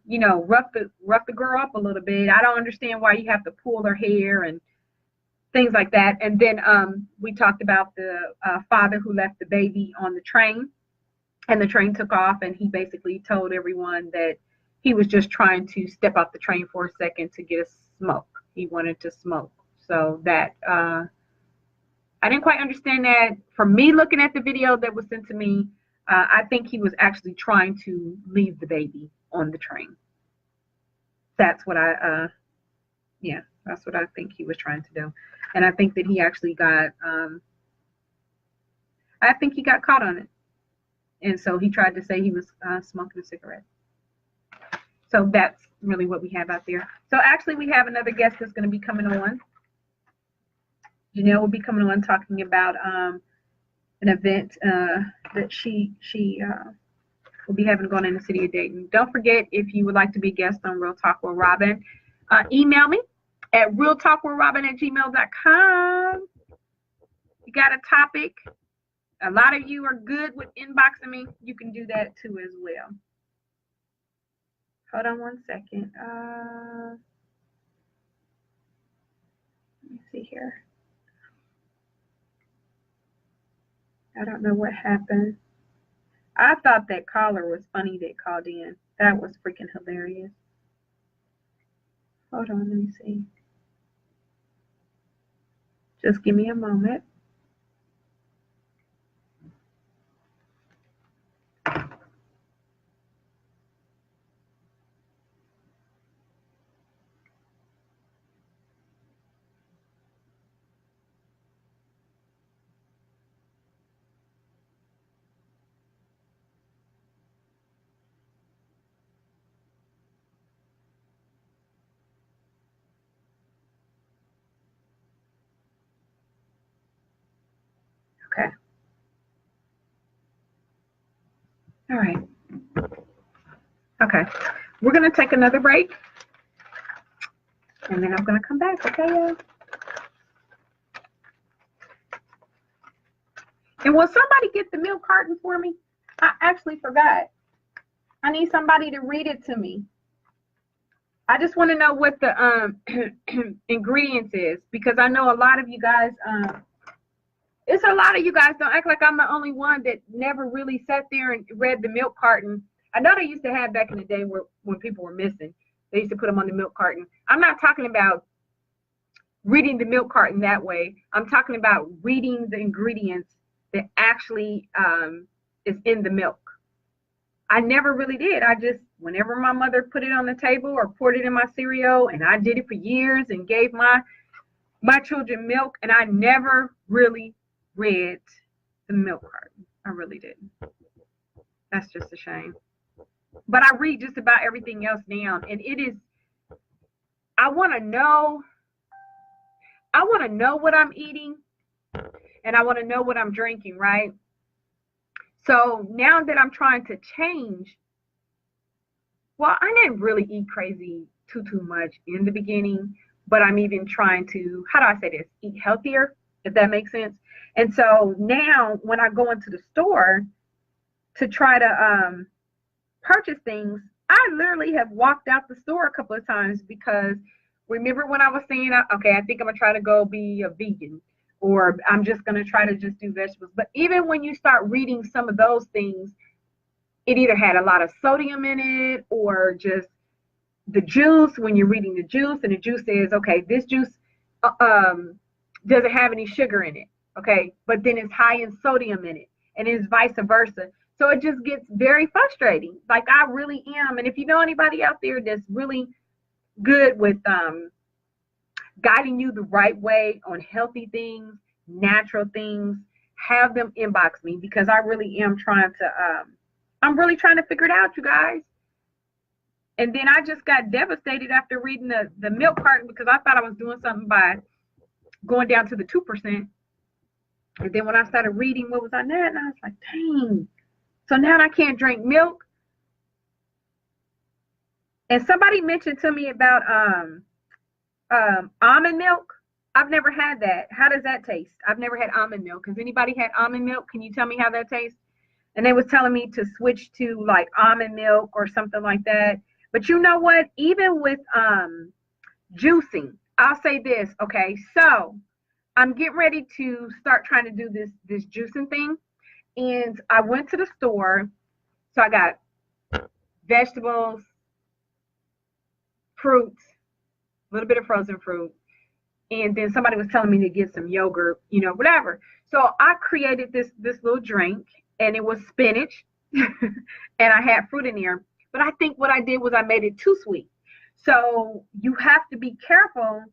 rough the girl up a little bit. I don't understand why you have to pull her hair and things like that. And then we talked about the father who left the baby on the train, and the train took off, and he basically told everyone that he was just trying to step off the train for a second to get a smoke. He wanted to smoke. So that I didn't quite understand that. For me, looking at the video that was sent to me, I think he was actually trying to leave the baby on the train. That's what that's what I think he was trying to do. And I think that he actually got caught on it. And so he tried to say he was smoking a cigarette. So that's really what we have out there. So actually we have another guest that's going to be coming on. Janelle will be coming on talking about an event that she will be having going in the city of Dayton. Don't forget, if you would like to be a guest on Real Talk with Robin, email me at realtalkwithrobin@gmail.com. You got a topic? A lot of you are good with inboxing me. You can do that too as well. Hold on one second. Let me see here. I don't know what happened. I thought that caller was funny that called in. That was freaking hilarious. Hold on, let me see. Just give me a moment. Okay. All right. Okay. We're going to take another break, and then I'm going to come back. Okay, y'all? And will somebody get the milk carton for me? I actually forgot. I need somebody to read it to me. I just want to know what the ingredients is, because I know a lot of you guys, it's a lot of you guys. Don't act like I'm the only one that never really sat there and read the milk carton. I know they used to have back in the day when people were missing, they used to put them on the milk carton. I'm not talking about reading the milk carton that way. I'm talking about reading the ingredients that actually is in the milk. I never really did. I just, whenever my mother put it on the table or poured it in my cereal, and I did it for years and gave my children milk, and I never really read the milk carton. I really didn't. That's just a shame. But I read just about everything else now, and it is, I want to know what I'm eating, and I want to know what I'm drinking, right? So now that I'm trying to change, well, I didn't really eat crazy too much in the beginning, but I'm even trying to, how do I say this, eat healthier, if that makes sense. And so now when I go into the store to try to purchase things, I literally have walked out the store a couple of times, because remember when I was saying, okay, I think I'm gonna try to go be a vegan, or I'm just going to try to just do vegetables. But even when you start reading some of those things, it either had a lot of sodium in it or just the juice. When you're reading the juice and the juice says, okay, this juice doesn't have any sugar in it. Okay. But then it's high in sodium in it, and it's vice versa. So it just gets very frustrating. Like I really am. And if you know anybody out there that's really good with guiding you the right way on healthy things, natural things, have them inbox me, because I really am trying to, I'm really trying to figure it out, you guys. And then I just got devastated after reading the milk carton, because I thought I was doing something by going down to the 2%. And then when I started reading what was on that, and I was like, dang. So now I can't drink milk. And somebody mentioned to me about almond milk. I've never had that. How does that taste? I've never had almond milk. Has anybody had almond milk? Can you tell me how that tastes? And they was telling me to switch to like almond milk or something like that. But you know what? Even with juicing, I'll say this. Okay, so I'm getting ready to start trying to do this juicing thing. And I went to the store. So I got vegetables, fruits, a little bit of frozen fruit. And then somebody was telling me to get some yogurt, you know, whatever. So I created this little drink, and it was spinach and I had fruit in there. But I think what I did was I made it too sweet. So you have to be careful.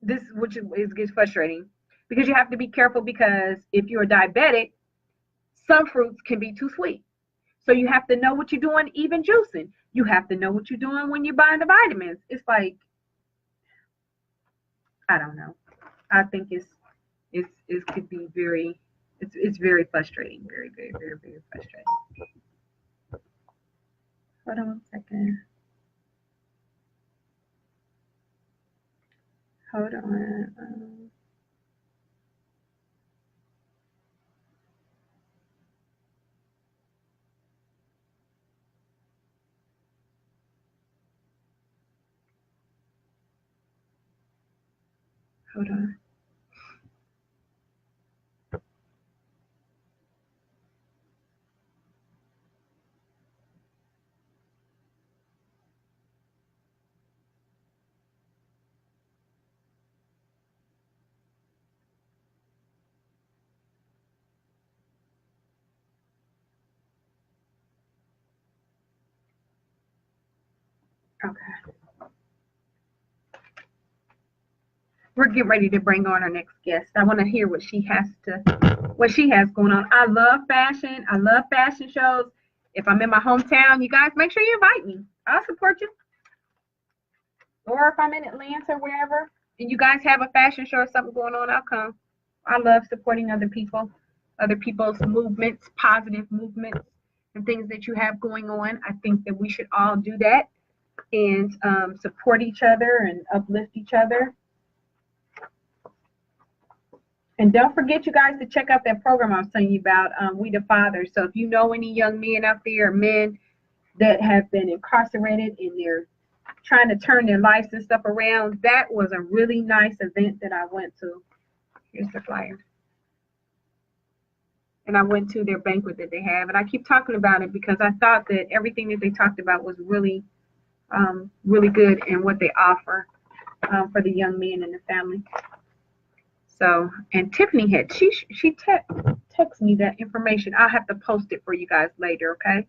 This, which gets frustrating, because you have to be careful, because if you're diabetic, some fruits can be too sweet. So you have to know what you're doing, even juicing. You have to know what you're doing when you're buying the vitamins. It's like, I don't know. I think it could be very, it's very frustrating. Very, very, very, very frustrating. Hold on one second. Hold on. Hold on. Okay. We're getting ready to bring on our next guest. I want to hear what she has going on. I love fashion. I love fashion shows. If I'm in my hometown, you guys make sure you invite me. I'll support you. Or if I'm in Atlanta, wherever, and you guys have a fashion show or something going on, I'll come. I love supporting other people, other people's movements, positive movements, and things that you have going on. I think that we should all do that and support each other and uplift each other. And don't forget, you guys, to check out that program I was telling you about, We the Fathers. So if you know any young men out there, men that have been incarcerated and they're trying to turn their lives and stuff around, that was a really nice event that I went to. Here's the flyer. And I went to their banquet that they have. And I keep talking about it because I thought that everything that they talked about was really, really good in what they offer for the young men and the family. So, and Tiffany had, she texted me that information. I'll have to post it for you guys later, okay?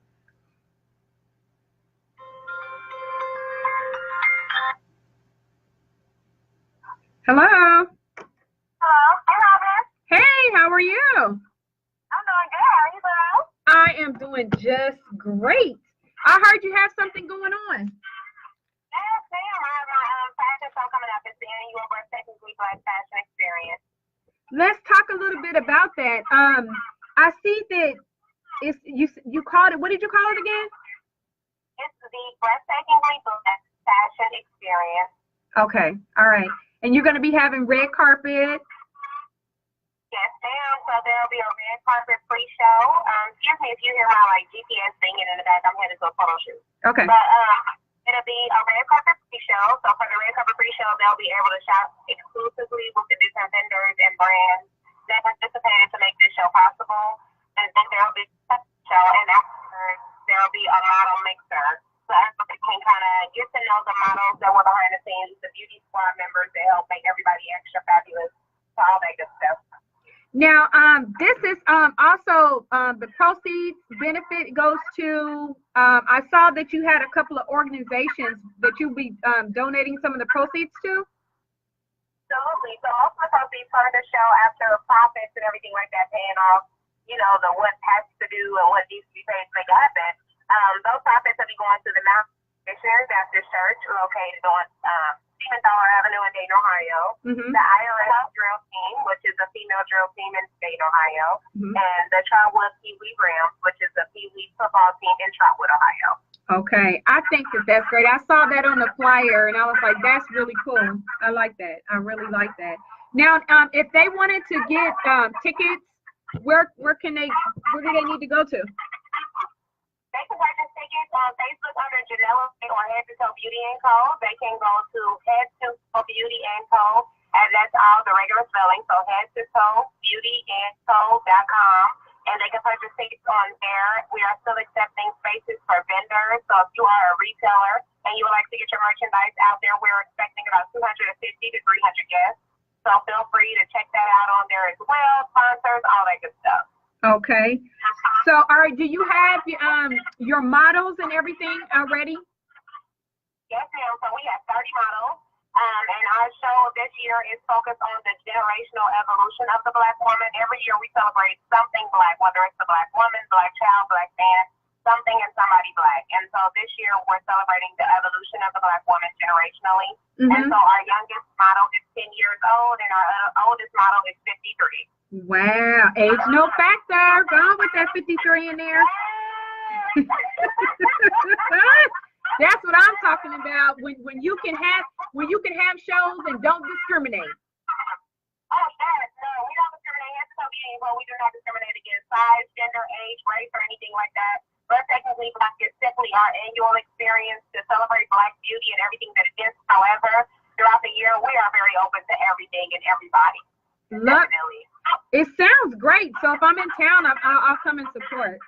Hello. Hello. Hey, Robin. Hey, how are you? I'm doing good. How are you doing? I am doing just great. I heard you have something going on. Yes, ma'am. I have my fashion show coming up. It's the annual Breathtaking Black Fashion Experience. Let's talk a little bit about that. I see that it's you called it. What did you call it again? It's the Breathtaking Black Fashion Experience. Okay. All right. And you're going to be having red carpet. Yes, ma'am. So there'll be a red carpet pre-show. Excuse me if you hear my like GPS singing in the back. I'm headed to a photo shoot. Okay. But It'll be a red carpet pre-show. So for the red carpet pre-show, they'll be able to shop exclusively with the different vendors and brands that participated to make this show possible. And then there'll be a show, and after there'll be a model mixer. So everybody can kind of get to know the models that were behind the scenes, the beauty squad members that help make everybody extra fabulous, so all that good stuff. Now, this is also the proceeds benefit goes to, I saw that you had a couple of organizations that you'll be donating some of the proceeds to. Absolutely. So most of the proceeds for the show, after profits and everything like that, paying off, you know, the what has to do and what needs to be paid to make it happen, those profits will be going to the Mount Missionary Baptist Church, located on Dollar Avenue in Dayton, Ohio. The IRS drill team, which is a female drill team in Dayton, Ohio, and the Trotwood Pee Wee Rams, which is a Pee Wee football team in Trotwood, Ohio. Okay, I think that that's great. I saw that on the flyer, and I was like, that's really cool. I like that. I really like that. Now, if they wanted to get tickets, where do they need to go to? They can purchase tickets on Facebook under Janella or Head to Toe Beauty & Co. They can go to Head to Toe Beauty & Co. And that's all the regular spelling. So Head to Toe beautyandco.com. And they can purchase tickets on there. We are still accepting spaces for vendors. So if you are a retailer and you would like to get your merchandise out there, we're expecting about 250 to 300 guests. So feel free to check that out on there as well. Sponsors, all that good stuff. Okay. So, do you have your models and everything already? Yes, ma'am. So we have 30 models. And our show this year is focused on the generational evolution of the Black woman. Every year we celebrate something Black, whether it's the Black woman, Black child, Black man, something and somebody Black. And so this year we're celebrating the evolution of the Black woman generationally. And so our youngest model is 10 years old, and our oldest model is 53. Wow, age no factor. Go on with that 53 in there. That's what I'm talking about. When you can have shows and don't discriminate. Oh yes, no, we don't discriminate. Well, we do not discriminate against size, gender, age, race, or anything like that. But technically, Black is simply our annual experience to celebrate Black beauty and everything that it is. However, throughout the year, we are very open to everything and everybody. Look, it sounds great. So if I'm in town, I'll come and support.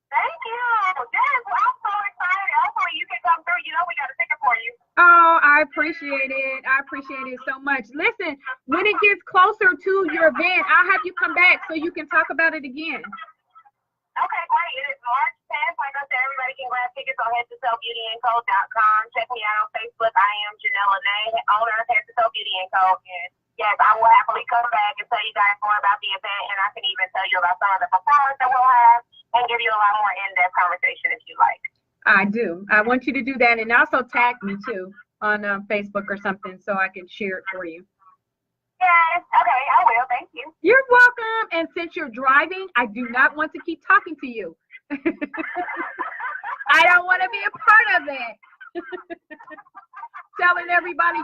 Thank you. Yes, well, I'm so excited. Hopefully you can come through. You know we got a ticket for you. Oh, I appreciate it. I appreciate it so much. Listen, when it gets closer to your event, I'll have you come back so you can talk about it again. Okay, great. It is March 10th. Like I said, everybody can grab tickets on headtotoebeautyandco.com. Check me out on Facebook. I am Janella Nay, owner of Head to Toe Beauty & Co. And yes, I will happily come back and tell you guys more about the event, and I can even tell you about some of the performance that we'll have and give you a lot more in-depth conversation if you like. I do. I want you to do that, and also tag me too on Facebook or something so I can share it for you. Yes, okay, I will. Thank you. You're welcome. And since you're driving, I do not want to keep talking to you. I don't want to be a part of it. Telling everybody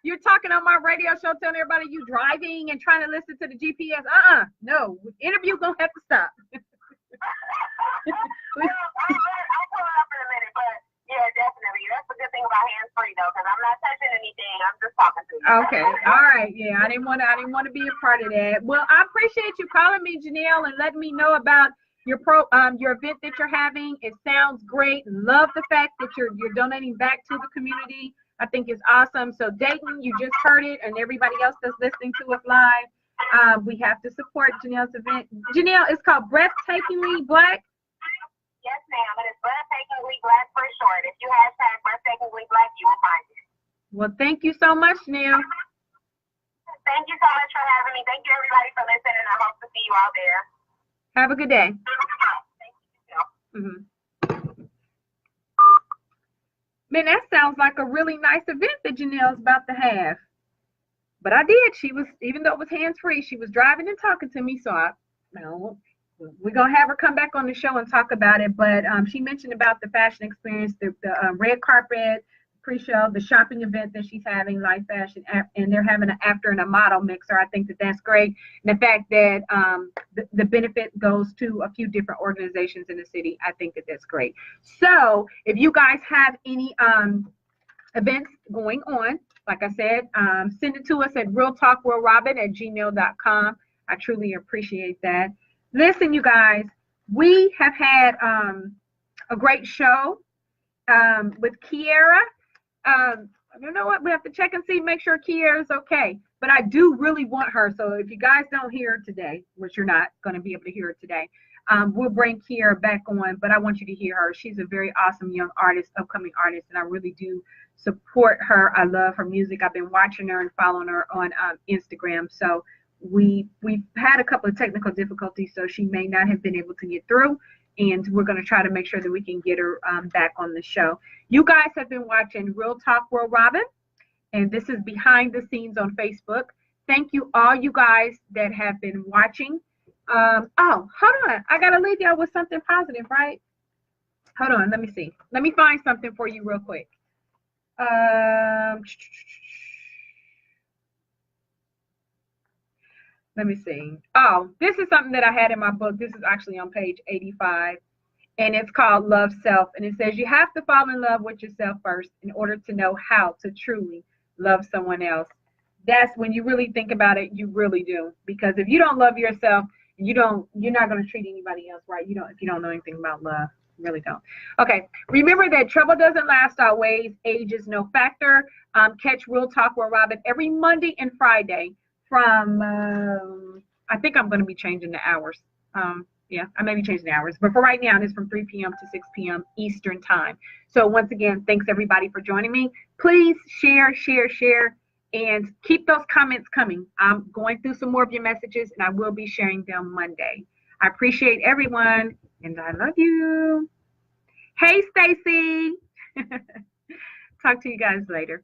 you're talking on my radio show, telling everybody you driving and trying to listen to the GPS. No. Interview gonna have to stop. I'll pull it up in a minute, but yeah, definitely. That's the good thing about hands-free though, because I'm not touching anything. I'm just talking to you. Okay. All right. Yeah, I didn't want to be a part of that. Well, I appreciate you calling me, Janelle, and letting me know about your event that you're having. It sounds great. Love the fact that you're donating back to the community. I think it's awesome. So Dayton, you just heard it, and everybody else that's listening to us live, we have to support Janelle's event. Janelle, it's called Breathtakingly Black. Yes, ma'am. It is Breathtakingly Black for short. If you hashtag Breathtakingly Black, you will find it. Well, thank you so much, Janelle. Thank you so much for having me. Thank you, everybody, for listening, and I hope to see you all there. Have a good day. Thank you. Man, that sounds like a really nice event that Janelle's about to have. But I did. She was, even though it was hands-free, she was driving and talking to me. So we're going to have her come back on the show and talk about it. But she mentioned about the fashion experience, the red carpet, pre-show, the shopping event that she's having, Life Fashion, and they're having an after and a model mixer. I think that that's great. And the fact that the benefit goes to a few different organizations in the city, I think that that's great. So if you guys have any events going on, like I said, send it to us at realtalkworldrobin@gmail.com. I truly appreciate that. Listen, you guys, we have had a great show with Kiera. You know what? We have to check and see, make sure Kiera's okay. But I do really want her. So if you guys don't hear her today, which you're not going to be able to hear her today, we'll bring Kiera back on. But I want you to hear her. She's a very awesome young artist, upcoming artist, and I really do support her. I love her music. I've been watching her and following her on Instagram. So we've had a couple of technical difficulties, so she may not have been able to get through. And we're going to try to make sure that we can get her back on the show. You guys have been watching Real Talk World Robin, and this is behind the scenes on Facebook. Thank you, all you guys that have been watching. Oh, hold on. I got to leave y'all with something positive, right? Hold on. Let me see. Let me find something for you real quick. Let me see. Oh, this is something that I had in my book. This is actually on page 85, and it's called Love Self. And it says you have to fall in love with yourself first in order to know how to truly love someone else. That's when you really think about it, you really do. Because if you don't love yourself, you're not going to treat anybody else right. If you don't know anything about love, you really don't. Okay. Remember that trouble doesn't last always. Age is no factor. Catch Real Talk with Robin every Monday and Friday from, I think I'm going to be changing the hours. Yeah, I may be changing the hours. But for right now, it's from 3 p.m. to 6 p.m. Eastern time. So once again, thanks everybody for joining me. Please share, and keep those comments coming. I'm going through some more of your messages, and I will be sharing them Monday. I appreciate everyone, and I love you. Hey, Stacy. Talk to you guys later.